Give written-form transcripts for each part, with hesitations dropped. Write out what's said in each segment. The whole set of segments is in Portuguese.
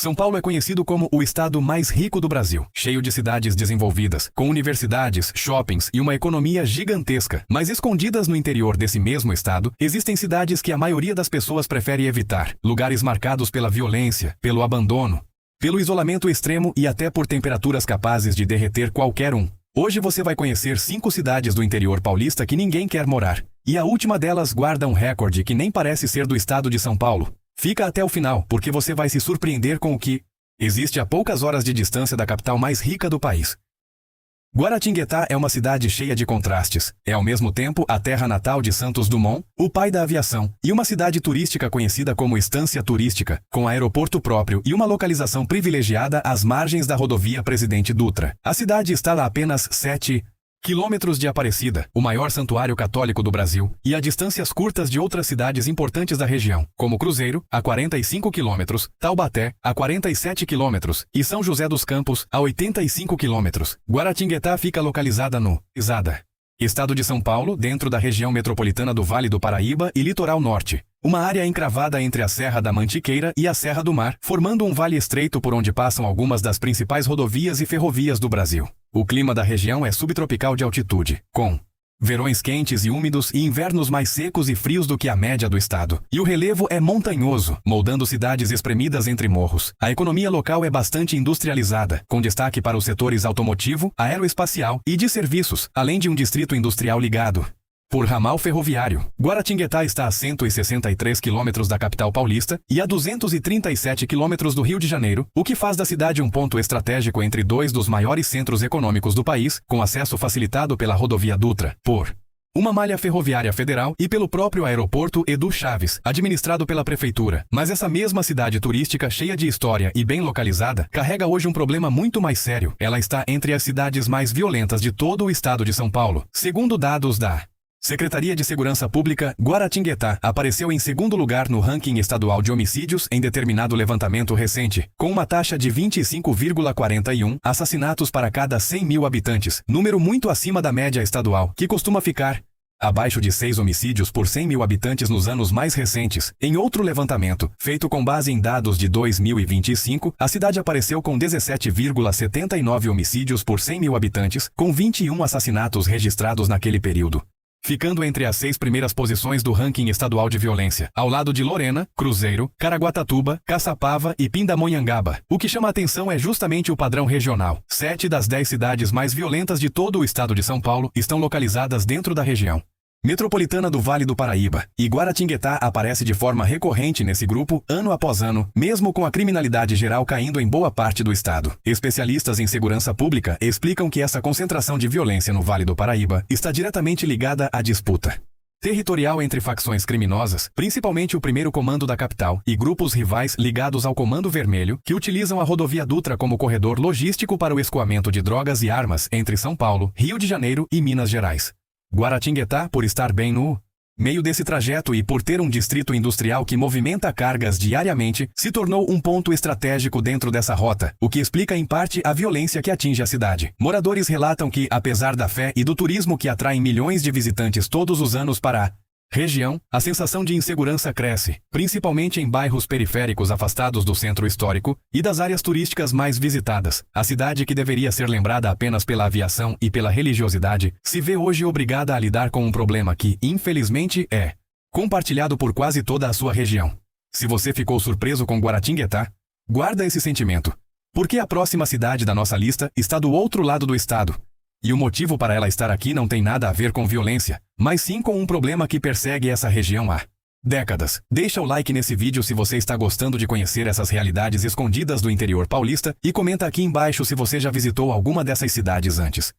São Paulo é conhecido como o estado mais rico do Brasil, cheio de cidades desenvolvidas, com universidades, shoppings e uma economia gigantesca. Mas escondidas no interior desse mesmo estado, existem cidades que a maioria das pessoas prefere evitar, lugares marcados pela violência, pelo abandono, pelo isolamento extremo e até por temperaturas capazes de derreter qualquer um. Hoje você vai conhecer 5 cidades do interior paulista que ninguém quer morar. E a última delas guarda um recorde que nem parece ser do estado de São Paulo. Fica até o final, porque você vai se surpreender com o que existe a poucas horas de distância da capital mais rica do país. Guaratinguetá é uma cidade cheia de contrastes. É ao mesmo tempo a terra natal de Santos Dumont, o pai da aviação, e uma cidade turística conhecida como Estância Turística, com aeroporto próprio e uma localização privilegiada às margens da rodovia Presidente Dutra. A cidade está a apenas 7 quilômetros de Aparecida, o maior santuário católico do Brasil, e a distâncias curtas de outras cidades importantes da região, como Cruzeiro, a 45 quilômetros, Taubaté, a 47 quilômetros, e São José dos Campos, a 85 quilômetros. Guaratinguetá fica localizada no estado de São Paulo, dentro da região metropolitana do Vale do Paraíba e Litoral Norte. Uma área encravada entre a Serra da Mantiqueira e a Serra do Mar, formando um vale estreito por onde passam algumas das principais rodovias e ferrovias do Brasil. O clima da região é subtropical de altitude, com verões quentes e úmidos e invernos mais secos e frios do que a média do estado. E o relevo é montanhoso, moldando cidades espremidas entre morros. A economia local é bastante industrializada, com destaque para os setores automotivo, aeroespacial e de serviços, além de um distrito industrial ligado por ramal ferroviário. Guaratinguetá está a 163 quilômetros da capital paulista e a 237 quilômetros do Rio de Janeiro, o que faz da cidade um ponto estratégico entre 2 dos maiores centros econômicos do país, com acesso facilitado pela rodovia Dutra, por uma malha ferroviária federal e pelo próprio aeroporto Edu Chaves, administrado pela prefeitura. Mas essa mesma cidade turística cheia de história e bem localizada, carrega hoje um problema muito mais sério. Ela está entre as cidades mais violentas de todo o estado de São Paulo. Segundo dados da Secretaria de Segurança Pública, Guaratinguetá apareceu em segundo lugar no ranking estadual de homicídios em determinado levantamento recente, com uma taxa de 25,41 assassinatos para cada 100 mil habitantes, número muito acima da média estadual, que costuma ficar abaixo de 6 homicídios por 100 mil habitantes nos anos mais recentes. Em outro levantamento, feito com base em dados de 2025, a cidade apareceu com 17,79 homicídios por 100 mil habitantes, com 21 assassinatos registrados naquele período, ficando entre as 6 primeiras posições do ranking estadual de violência, ao lado de Lorena, Cruzeiro, Caraguatatuba, Caçapava e Pindamonhangaba. O que chama a atenção é justamente o padrão regional. 7 das 10 cidades mais violentas de todo o estado de São Paulo estão localizadas dentro da região metropolitana do Vale do Paraíba, e Guaratinguetá aparece de forma recorrente nesse grupo, ano após ano, mesmo com a criminalidade geral caindo em boa parte do estado. Especialistas em segurança pública explicam que essa concentração de violência no Vale do Paraíba está diretamente ligada à disputa territorial entre facções criminosas, principalmente o primeiro comando da capital, e grupos rivais ligados ao Comando Vermelho, que utilizam a rodovia Dutra como corredor logístico para o escoamento de drogas e armas entre São Paulo, Rio de Janeiro e Minas Gerais. Guaratinguetá, por estar bem no meio desse trajeto e por ter um distrito industrial que movimenta cargas diariamente, se tornou um ponto estratégico dentro dessa rota, o que explica em parte a violência que atinge a cidade. Moradores relatam que, apesar da fé e do turismo que atraem milhões de visitantes todos os anos para a região, a sensação de insegurança cresce, principalmente em bairros periféricos afastados do centro histórico e das áreas turísticas mais visitadas. A cidade, que deveria ser lembrada apenas pela aviação e pela religiosidade, se vê hoje obrigada a lidar com um problema que, infelizmente, é compartilhado por quase toda a sua região. Se você ficou surpreso com Guaratinguetá, guarda esse sentimento, porque a próxima cidade da nossa lista está do outro lado do estado. E o motivo para ela estar aqui não tem nada a ver com violência, mas sim com um problema que persegue essa região há décadas. Deixa o like nesse vídeo se você está gostando de conhecer essas realidades escondidas do interior paulista e comenta aqui embaixo se você já visitou alguma dessas cidades antes.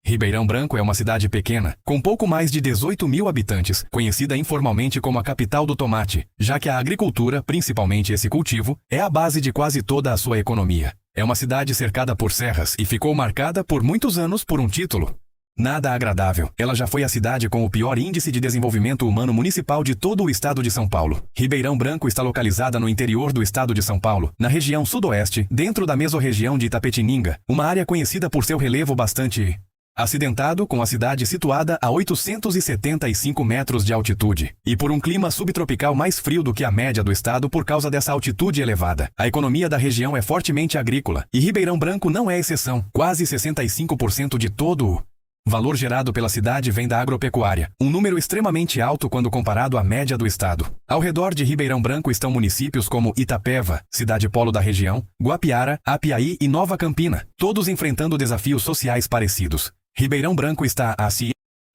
Ribeirão Branco é uma cidade pequena, com pouco mais de 18 mil habitantes, conhecida informalmente como a capital do tomate, já que a agricultura, principalmente esse cultivo, é a base de quase toda a sua economia. É uma cidade cercada por serras e ficou marcada por muitos anos por um título nada agradável. Ela já foi a cidade com o pior índice de desenvolvimento humano municipal de todo o estado de São Paulo. Ribeirão Branco está localizada no interior do estado de São Paulo, na região sudoeste, dentro da mesorregião de Itapetininga, uma área conhecida por seu relevo bastante acidentado com a cidade situada a 875 metros de altitude, e por um clima subtropical mais frio do que a média do estado por causa dessa altitude elevada. A economia da região é fortemente agrícola, e Ribeirão Branco não é exceção. Quase 65% de todo o valor gerado pela cidade vem da agropecuária, um número extremamente alto quando comparado à média do estado. Ao redor de Ribeirão Branco estão municípios como Itapeva, cidade polo da região, Guapiara, Apiaí e Nova Campina, todos enfrentando desafios sociais parecidos. Ribeirão Branco está a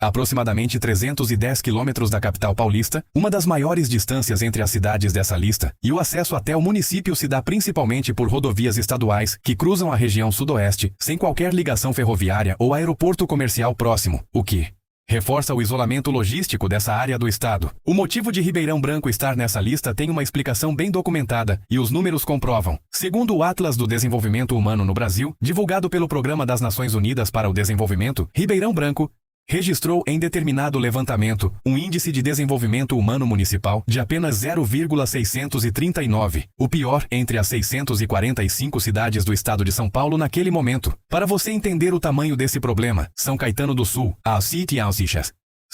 aproximadamente 310 quilômetros da capital paulista, uma das maiores distâncias entre as cidades dessa lista, e o acesso até o município se dá principalmente por rodovias estaduais que cruzam a região sudoeste, sem qualquer ligação ferroviária ou aeroporto comercial próximo, o que reforça o isolamento logístico dessa área do estado. O motivo de Ribeirão Branco estar nessa lista tem uma explicação bem documentada, e os números comprovam. Segundo o Atlas do Desenvolvimento Humano no Brasil, divulgado pelo Programa das Nações Unidas para o Desenvolvimento, Ribeirão Branco registrou em determinado levantamento um índice de desenvolvimento humano municipal de apenas 0,639, o pior entre as 645 cidades do estado de São Paulo naquele momento. Para você entender o tamanho desse problema, São Caetano do Sul, a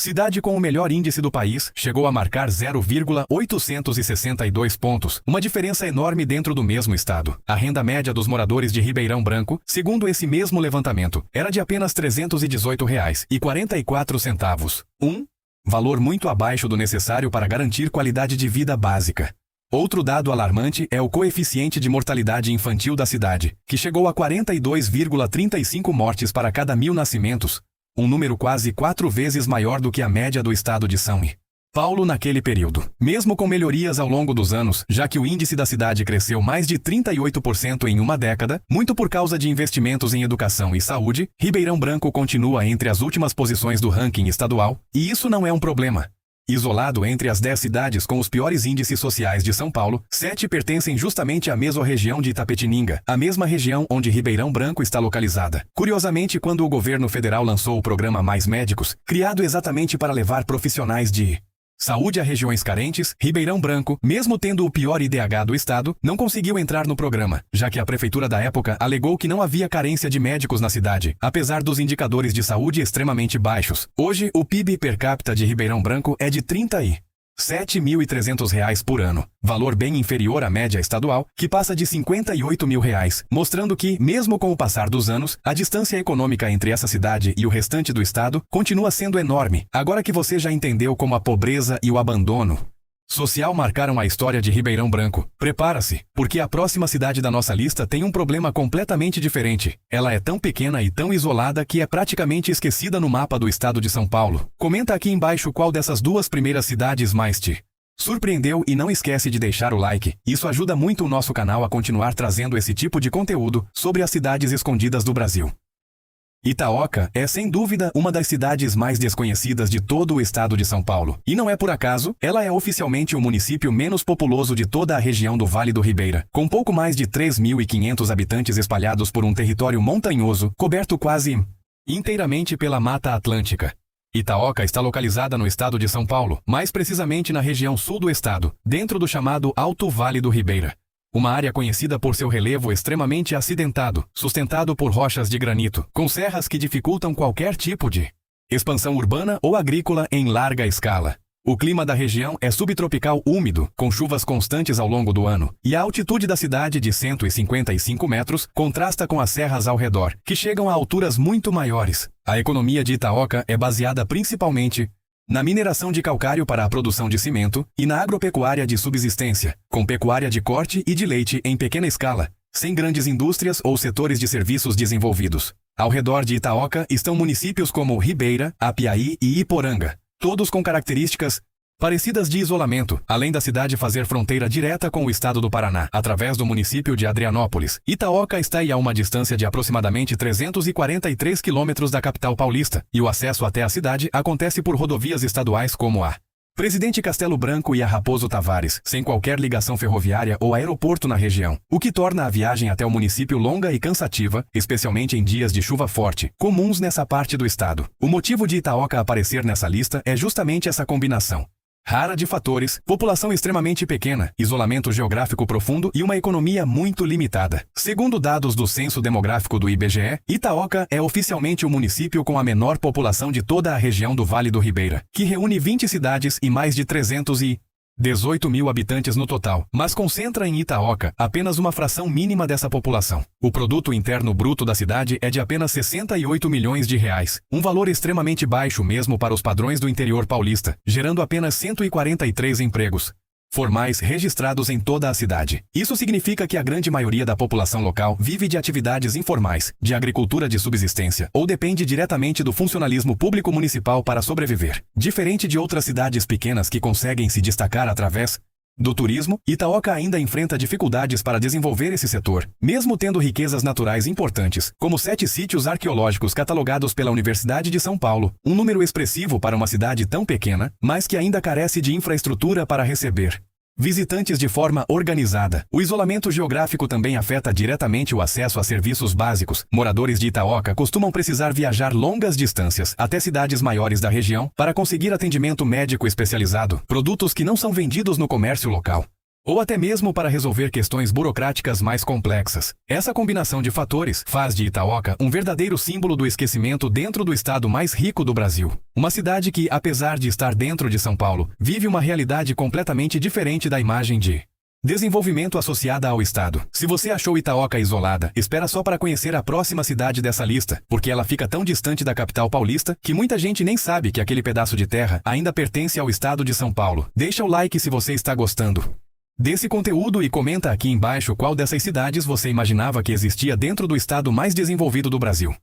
cidade com o melhor índice do país, chegou a marcar 0,862 pontos, uma diferença enorme dentro do mesmo estado. A renda média dos moradores de Ribeirão Branco, segundo esse mesmo levantamento, era de apenas R$ 318,44, valor muito abaixo do necessário para garantir qualidade de vida básica. Outro dado alarmante é o coeficiente de mortalidade infantil da cidade, que chegou a 42,35 mortes para cada 1.000 nascimentos, um número quase 4 vezes maior do que a média do estado de São Paulo naquele período. Mesmo com melhorias ao longo dos anos, já que o índice da cidade cresceu mais de 38% em uma década, muito por causa de investimentos em educação e saúde, Ribeirão Branco continua entre as últimas posições do ranking estadual, e isso não é um problema. Isolado entre as 10 cidades com os piores índices sociais de São Paulo, 7 pertencem justamente à mesorregião de Itapetininga, a mesma região onde Ribeirão Branco está localizada. Curiosamente, quando o governo federal lançou o programa Mais Médicos, criado exatamente para levar profissionais de saúde a regiões carentes, Ribeirão Branco, mesmo tendo o pior IDH do estado, não conseguiu entrar no programa, já que a prefeitura da época alegou que não havia carência de médicos na cidade, apesar dos indicadores de saúde extremamente baixos. Hoje, o PIB per capita de Ribeirão Branco é de R$ 37.300 por ano, valor bem inferior à média estadual, que passa de R$ 58.000, mostrando que, mesmo com o passar dos anos, a distância econômica entre essa cidade e o restante do estado continua sendo enorme. Agora que você já entendeu como a pobreza e o abandono social marcaram a história de Ribeirão Branco, prepara-se, porque a próxima cidade da nossa lista tem um problema completamente diferente. Ela é tão pequena e tão isolada que é praticamente esquecida no mapa do estado de São Paulo. Comenta aqui embaixo qual dessas duas primeiras cidades mais te surpreendeu e não esquece de deixar o like. Isso ajuda muito o nosso canal a continuar trazendo esse tipo de conteúdo sobre as cidades escondidas do Brasil. Itaoca é, sem dúvida, uma das cidades mais desconhecidas de todo o estado de São Paulo. E não é por acaso, ela é oficialmente o município menos populoso de toda a região do Vale do Ribeira, com pouco mais de 3.500 habitantes espalhados por um território montanhoso, coberto quase inteiramente pela Mata Atlântica. Itaoca está localizada no estado de São Paulo, mais precisamente na região sul do estado, dentro do chamado Alto Vale do Ribeira. Uma área conhecida por seu relevo extremamente acidentado, sustentado por rochas de granito, com serras que dificultam qualquer tipo de expansão urbana ou agrícola em larga escala. O clima da região é subtropical úmido, com chuvas constantes ao longo do ano, e a altitude da cidade de 155 metros contrasta com as serras ao redor, que chegam a alturas muito maiores. A economia de Itaoca é baseada principalmente na mineração de calcário para a produção de cimento e na agropecuária de subsistência, com pecuária de corte e de leite em pequena escala, sem grandes indústrias ou setores de serviços desenvolvidos. Ao redor de Itaoca estão municípios como Ribeira, Apiaí e Iporanga, todos com características parecidas de isolamento, além da cidade fazer fronteira direta com o estado do Paraná, através do município de Adrianópolis. Itaoca está a uma distância de aproximadamente 343 quilômetros da capital paulista, e o acesso até a cidade acontece por rodovias estaduais como a Presidente Castelo Branco e a Raposo Tavares, sem qualquer ligação ferroviária ou aeroporto na região, o que torna a viagem até o município longa e cansativa, especialmente em dias de chuva forte, comuns nessa parte do estado. O motivo de Itaoca aparecer nessa lista é justamente essa combinação. rara de fatores, população extremamente pequena, isolamento geográfico profundo e uma economia muito limitada. Segundo dados do Censo Demográfico do IBGE, Itaoca é oficialmente o município com a menor população de toda a região do Vale do Ribeira, que reúne 20 cidades e mais de 318 mil habitantes no total, mas concentra em Itaoca apenas uma fração mínima dessa população. O produto interno bruto da cidade é de apenas 68 milhões de reais, um valor extremamente baixo mesmo para os padrões do interior paulista, gerando apenas 143 empregos formais registrados em toda a cidade. Isso significa que a grande maioria da população local vive de atividades informais, de agricultura de subsistência, ou depende diretamente do funcionalismo público municipal para sobreviver. Diferente de outras cidades pequenas que conseguem se destacar através do turismo, Itaoca ainda enfrenta dificuldades para desenvolver esse setor, mesmo tendo riquezas naturais importantes, como 7 sítios arqueológicos catalogados pela Universidade de São Paulo, um número expressivo para uma cidade tão pequena, mas que ainda carece de infraestrutura para receber visitantes de forma organizada. O isolamento geográfico também afeta diretamente o acesso a serviços básicos. Moradores de Itaoca costumam precisar viajar longas distâncias até cidades maiores da região para conseguir atendimento médico especializado, produtos que não são vendidos no comércio local, ou até mesmo para resolver questões burocráticas mais complexas. Essa combinação de fatores faz de Itaoca um verdadeiro símbolo do esquecimento dentro do estado mais rico do Brasil. Uma cidade que, apesar de estar dentro de São Paulo, vive uma realidade completamente diferente da imagem de desenvolvimento associada ao estado. Se você achou Itaoca isolada, espera só para conhecer a próxima cidade dessa lista, porque ela fica tão distante da capital paulista que muita gente nem sabe que aquele pedaço de terra ainda pertence ao estado de São Paulo. Deixa o like se você está gostando desse conteúdo e comenta aqui embaixo qual dessas cidades você imaginava que existia dentro do estado mais desenvolvido do Brasil.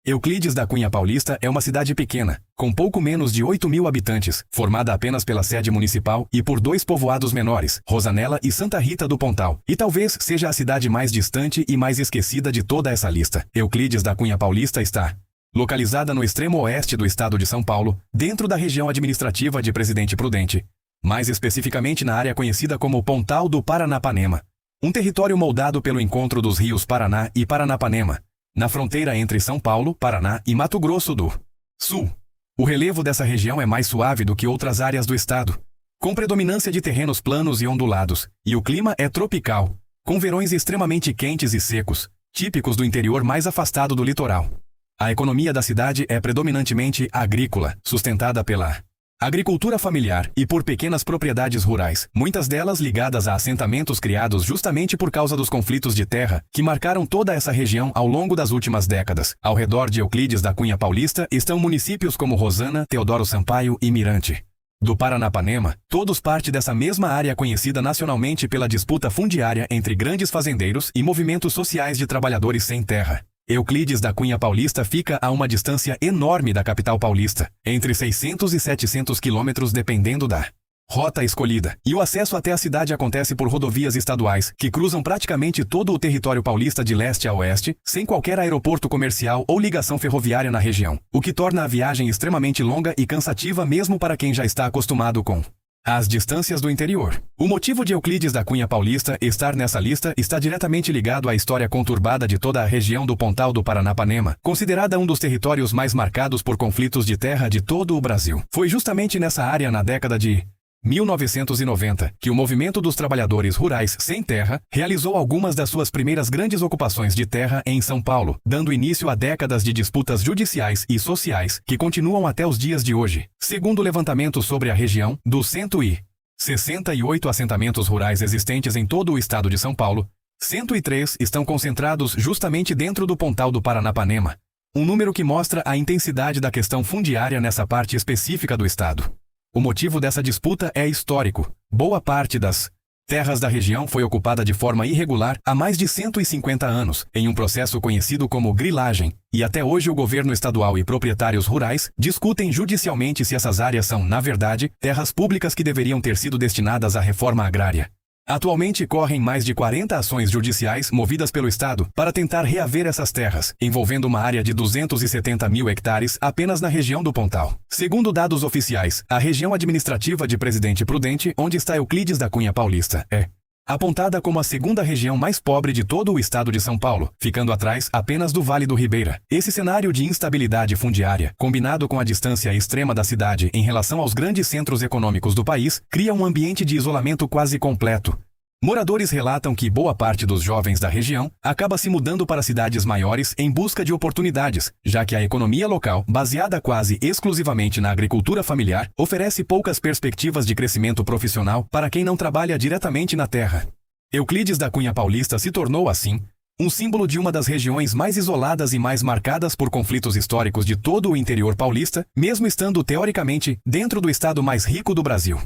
Euclides da Cunha Paulista é uma cidade pequena, com pouco menos de 8 mil habitantes, formada apenas pela sede municipal e por 2 povoados menores, Rosanela e Santa Rita do Pontal, e talvez seja a cidade mais distante e mais esquecida de toda essa lista. Euclides da Cunha Paulista está localizada no extremo oeste do estado de São Paulo, dentro da região administrativa de Presidente Prudente, mais especificamente na área conhecida como Pontal do Paranapanema, um território moldado pelo encontro dos rios Paraná e Paranapanema, na fronteira entre São Paulo, Paraná e Mato Grosso do Sul. O relevo dessa região é mais suave do que outras áreas do estado, com predominância de terrenos planos e ondulados, e o clima é tropical, com verões extremamente quentes e secos, típicos do interior mais afastado do litoral. A economia da cidade é predominantemente agrícola, sustentada pela agricultura familiar e por pequenas propriedades rurais, muitas delas ligadas a assentamentos criados justamente por causa dos conflitos de terra que marcaram toda essa região ao longo das últimas décadas. Ao redor de Euclides da Cunha Paulista estão municípios como Rosana, Teodoro Sampaio e Mirante do Paranapanema, todos parte dessa mesma área conhecida nacionalmente pela disputa fundiária entre grandes fazendeiros e movimentos sociais de trabalhadores sem terra. Euclides da Cunha Paulista fica a uma distância enorme da capital paulista, entre 600 e 700 quilômetros dependendo da rota escolhida, e o acesso até a cidade acontece por rodovias estaduais, que cruzam praticamente todo o território paulista de leste a oeste, sem qualquer aeroporto comercial ou ligação ferroviária na região, o que torna a viagem extremamente longa e cansativa mesmo para quem já está acostumado com as distâncias do interior. O motivo de Euclides da Cunha Paulista estar nessa lista está diretamente ligado à história conturbada de toda a região do Pontal do Paranapanema, considerada um dos territórios mais marcados por conflitos de terra de todo o Brasil. Foi justamente nessa área na década de 1990 que o movimento dos trabalhadores rurais sem terra realizou algumas das suas primeiras grandes ocupações de terra em São Paulo, dando início a décadas de disputas judiciais e sociais que continuam até os dias de hoje. Segundo o levantamento sobre a região, dos 168 assentamentos rurais existentes em todo o estado de São Paulo, 103 estão concentrados justamente dentro do Pontal do Paranapanema, um número que mostra a intensidade da questão fundiária nessa parte específica do estado. O motivo dessa disputa é histórico. Boa parte das terras da região foi ocupada de forma irregular há mais de 150 anos, em um processo conhecido como grilagem, e até hoje o governo estadual e proprietários rurais discutem judicialmente se essas áreas são, na verdade, terras públicas que deveriam ter sido destinadas à reforma agrária. Atualmente correm mais de 40 ações judiciais movidas pelo Estado para tentar reaver essas terras, envolvendo uma área de 270 mil hectares apenas na região do Pontal. Segundo dados oficiais, a região administrativa de Presidente Prudente, onde está Euclides da Cunha Paulista, é apontada como a segunda região mais pobre de todo o estado de São Paulo, ficando atrás apenas do Vale do Ribeira. Esse cenário de instabilidade fundiária, combinado com a distância extrema da cidade em relação aos grandes centros econômicos do país, cria um ambiente de isolamento quase completo. Moradores relatam que boa parte dos jovens da região acaba se mudando para cidades maiores em busca de oportunidades, já que a economia local, baseada quase exclusivamente na agricultura familiar, oferece poucas perspectivas de crescimento profissional para quem não trabalha diretamente na terra. Euclides da Cunha Paulista se tornou, assim, um símbolo de uma das regiões mais isoladas e mais marcadas por conflitos históricos de todo o interior paulista, mesmo estando teoricamente dentro do estado mais rico do Brasil.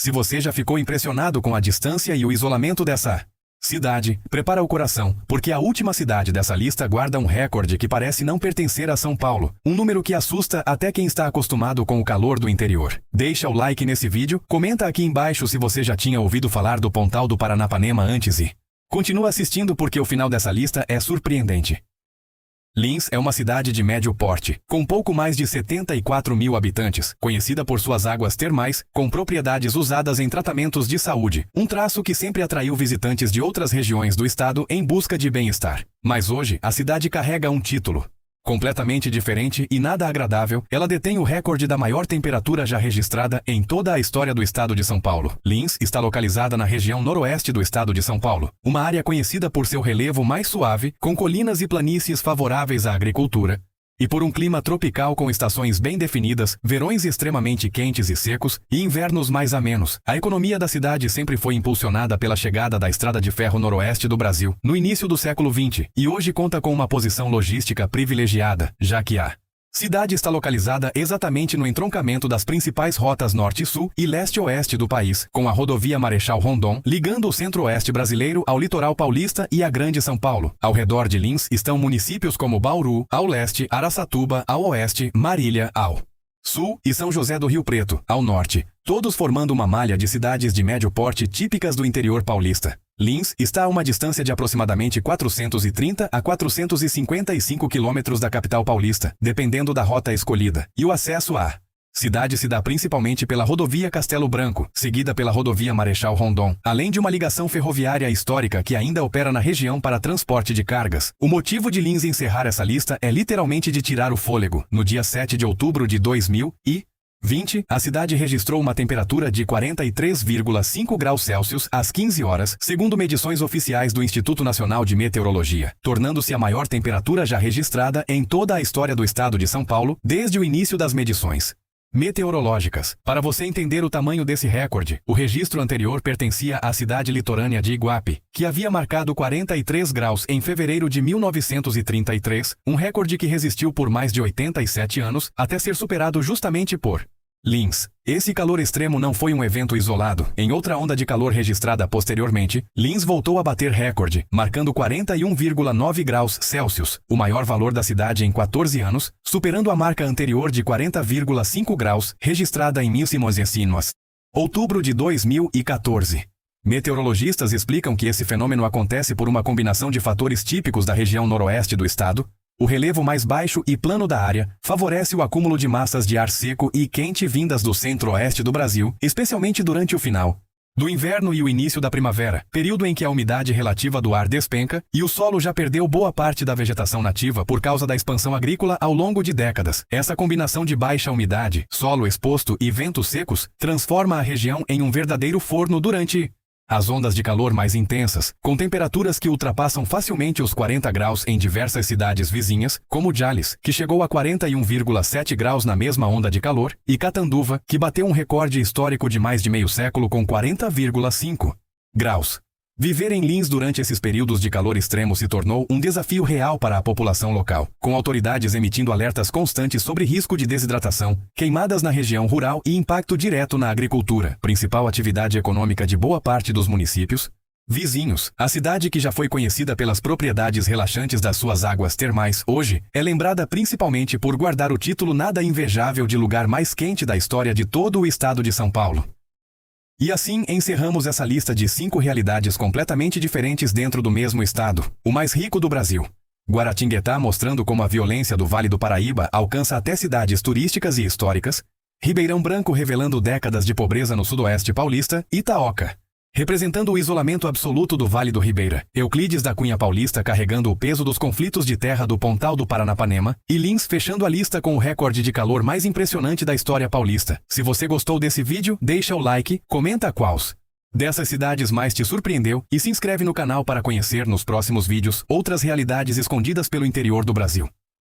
Se você já ficou impressionado com a distância e o isolamento dessa cidade, prepara o coração, porque a última cidade dessa lista guarda um recorde que parece não pertencer a São Paulo, um número que assusta até quem está acostumado com o calor do interior. Deixa o like nesse vídeo, comenta aqui embaixo se você já tinha ouvido falar do Pontal do Paranapanema antes e continua assistindo porque o final dessa lista é surpreendente. Lins é uma cidade de médio porte, com pouco mais de 74 mil habitantes, conhecida por suas águas termais, com propriedades usadas em tratamentos de saúde, um traço que sempre atraiu visitantes de outras regiões do estado em busca de bem-estar. Mas hoje, a cidade carrega um título completamente diferente e nada agradável. Ela detém o recorde da maior temperatura já registrada em toda a história do estado de São Paulo. Lins está localizada na região noroeste do estado de São Paulo, uma área conhecida por seu relevo mais suave, com colinas e planícies favoráveis à agricultura, e por um clima tropical com estações bem definidas, verões extremamente quentes e secos e invernos mais amenos. A economia da cidade sempre foi impulsionada pela chegada da Estrada de Ferro Noroeste do Brasil, no início do século XX, e hoje conta com uma posição logística privilegiada, já que a cidade está localizada exatamente no entroncamento das principais rotas norte-sul e leste-oeste do país, com a rodovia Marechal Rondon ligando o centro-oeste brasileiro ao litoral paulista e a Grande São Paulo. Ao redor de Lins estão municípios como Bauru, ao leste, Araçatuba, ao oeste, Marília, ao sul, e São José do Rio Preto, ao norte, todos formando uma malha de cidades de médio porte típicas do interior paulista. Lins está a uma distância de aproximadamente 430 a 455 quilômetros da capital paulista, dependendo da rota escolhida, e o acesso à cidade se dá principalmente pela rodovia Castelo Branco, seguida pela rodovia Marechal Rondon, além de uma ligação ferroviária histórica que ainda opera na região para transporte de cargas. O motivo de Lins encerrar essa lista é literalmente de tirar o fôlego. No dia 7 de outubro de 2020, a cidade registrou uma temperatura de 43,5 graus Celsius às 15 horas, segundo medições oficiais do Instituto Nacional de Meteorologia, tornando-se a maior temperatura já registrada em toda a história do estado de São Paulo desde o início das medições meteorológicas. Para você entender o tamanho desse recorde, o registro anterior pertencia à cidade litorânea de Iguape, que havia marcado 43 graus em fevereiro de 1933, um recorde que resistiu por mais de 87 anos, até ser superado justamente por Lins. Esse calor extremo não foi um evento isolado. Em outra onda de calor registrada posteriormente, Lins voltou a bater recorde, marcando 41,9 graus Celsius, o maior valor da cidade em 14 anos, superando a marca anterior de 40,5 graus, registrada em 1900. Outubro de 2014. Meteorologistas explicam que esse fenômeno acontece por uma combinação de fatores típicos da região noroeste do estado. O relevo mais baixo e plano da área favorece o acúmulo de massas de ar seco e quente vindas do centro-oeste do Brasil, especialmente durante o final do inverno e o início da primavera, período em que a umidade relativa do ar despenca e o solo já perdeu boa parte da vegetação nativa por causa da expansão agrícola ao longo de décadas. Essa combinação de baixa umidade, solo exposto e ventos secos transforma a região em um verdadeiro forno durante as ondas de calor mais intensas, com temperaturas que ultrapassam facilmente os 40 graus em diversas cidades vizinhas, como Jales, que chegou a 41,7 graus na mesma onda de calor, e Catanduva, que bateu um recorde histórico de mais de meio século com 40,5 graus. Viver em Lins durante esses períodos de calor extremo se tornou um desafio real para a população local, com autoridades emitindo alertas constantes sobre risco de desidratação, queimadas na região rural e impacto direto na agricultura, principal atividade econômica de boa parte dos municípios vizinhos. A cidade, que já foi conhecida pelas propriedades relaxantes das suas águas termais, hoje é lembrada principalmente por guardar o título nada invejável de lugar mais quente da história de todo o estado de São Paulo. E assim encerramos essa lista de 5 realidades completamente diferentes dentro do mesmo estado, o mais rico do Brasil. Guaratinguetá, mostrando como a violência do Vale do Paraíba alcança até cidades turísticas e históricas. Ribeirão Branco, revelando décadas de pobreza no sudoeste paulista. Itaoca, Representando o isolamento absoluto do Vale do Ribeira, Euclides da Cunha Paulista carregando o peso dos conflitos de terra do Pontal do Paranapanema, e Lins fechando a lista com o recorde de calor mais impressionante da história paulista. Se você gostou desse vídeo, deixa o like, comenta quais dessas cidades mais te surpreendeu e se inscreve no canal para conhecer nos próximos vídeos outras realidades escondidas pelo interior do Brasil.